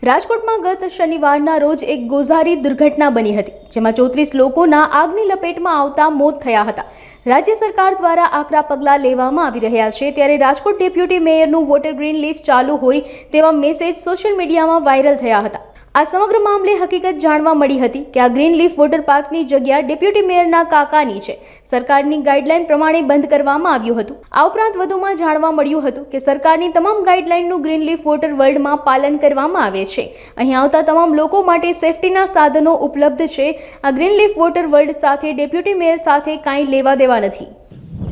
રાજકોટમાં ગત શનિવારના રોજ એક ગોઝારી દુર્ઘટના બની હતી, જેમાં 34 લોકોના આગની લપેટમાં આવતા મોત થયા હતા। રાજ્ય સરકાર દ્વારા આકરા પગલાં લેવામાં આવી રહ્યા છે, ત્યારે રાજકોટ ડેપ્યુટી મેયરનું વોટર ગ્રીન લીફ ચાલુ હોય તેવા મેસેજ સોશિયલ મીડિયામાં વાયરલ થયા હતા। આ સમગ્ર મામલે હકીકત જાણવા મળી હતી કે આ ગ્રીન લીફ વોટર પાર્કની જગ્યા ડેપ્યુટી મેયરના કાકાની છે। સરકારની ગાઈડલાઈન પ્રમાણે બંધ કરવામાં આવ્યું હતું। આ ઉપરાંત વધુમાં જાણવા મળ્યું હતું કે સરકારની તમામ ગાઈડલાઈનનું ગ્રીન લીફ વોટર વર્લ્ડમાં પાલન કરવામાં આવે છે। અહીં આવતા તમામ લોકો માટે સેફટીના સાધનો ઉપલબ્ધ છે। આ ગ્રીન લીફ વોટર વર્લ્ડ સાથે ડેપ્યુટી મેયર સાથે કાંઈ લેવા દેવા નથી।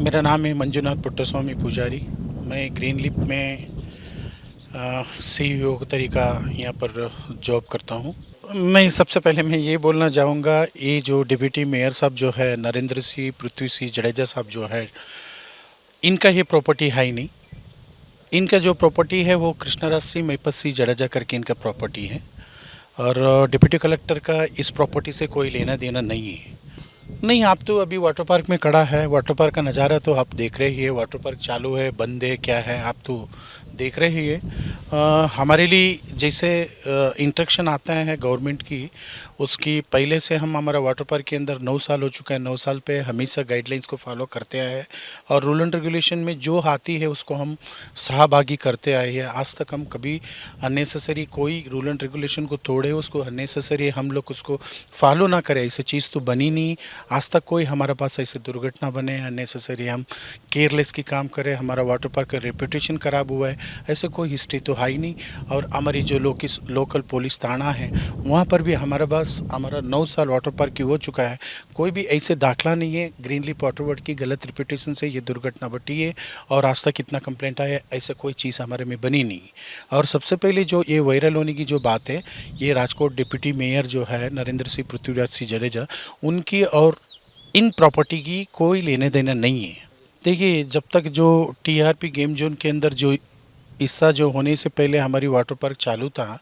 मेरा नाम है मंजुनाथ पुट्टस्वामी पुजारी। मैं ग्रीन लिप में CEO तरीका यहाँ पर जॉब करता हूँ। मैं सबसे पहले मैं ये बोलना चाहूँगा, ये जो डिप्टी मेयर साहब जो है नरेंद्र सिंह पृथ्वी सिंह जडेजा साहब जो है, इनका ये प्रॉपर्टी है ही नहीं। इनका जो प्रॉपर्टी है वो कृष्णराज सिंह मैपत सिंह जडेजा करके इनका प्रॉपर्टी है, और डिप्टी कलेक्टर का इस प्रॉपर्टी से कोई लेना देना नहीं है। नहीं, आप तो अभी वाटर पार्क में खड़ा है, वाटर पार्क का नज़ारा तो आप देख रहे ही है। वाटर पार्क चालू है, बंद है, क्या है, आप तो देख रहे ही है। हमारे लिए जैसे इंस्ट्रक्शन आता है गवर्नमेंट की, उसकी पहले से हम हमारा वाटर पार्क के अंदर 9 साल हो चुका है। 9 साल पे हमेशा गाइडलाइंस को फॉलो करते आए हैं, और रूल एंड रेगुलेशन में जो आती है उसको हम सहभागी करते आए हैं। आज तक हम कभी अननेसेसरी कोई रूल एंड रेगुलेशन को तोड़े, उसको अननेसेसरी हम लोग उसको फॉलो ना करें, ऐसी चीज़ तो बनी नहीं। आज तक कोई हमारे पास ऐसी दुर्घटना बने, अननेसेसरी हम केयरलेस की काम करें, हमारा वाटर पार्क का रेपुटेशन ख़राब हुआ है, ऐसे कोई हिस्ट्री तो है ही नहीं। और हमारी जो लोकल पुलिस थाना है, वहाँ पर भी हमारे पास हमारा 9 साल वाटर पार्क की हो चुका है, कोई भी ऐसे दाखला नहीं है। ग्रीन लीफ वाटर वर्ल्ड की गलत रेपुटेशन से ये दुर्घटना बटी है, और आज तक इतना कंप्लेंट आया, ऐसा कोई चीज़ हमारे में बनी नहीं। और सबसे पहले जो ये वायरल होने की जो बात है, ये राजकोट डिप्टी मेयर जो है नरेंद्र सिंह पृथ्वीराज सिंह जडेजा, उनकी और इन प्रॉपर्टी की कोई लेने देना नहीं है। देखिए, जब तक जो TRP गेम जोन के अंदर जो हिस्सा जो होने से पहले हमारी वाटर पार्क चालू था,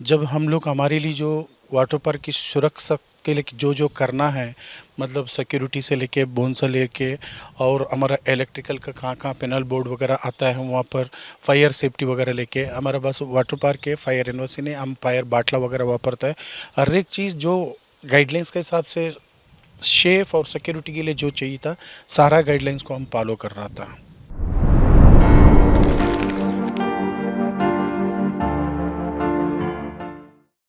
जब हम लोग हमारे लिए जो वाटर पार्क की सुरक्षा के लिए जो करना है, मतलब सिक्योरिटी से लेके बोन से लेके, और हमारा इलेक्ट्रिकल का कहाँ पैनल बोर्ड वगैरह आता है, वहाँ पर फायर सेफ्टी वगैरह लेके हमारा बस वाटर पार्क के फायर यूनिवर्सिटी ने हम फायर बाटला वगैरह वापरता है। हर एक चीज़ जो गाइडलाइंस के हिसाब से शेफ और सिक्योरिटी के लिए जो चाहिए था, सारा गाइडलाइंस को हम फॉलो कर रहा था।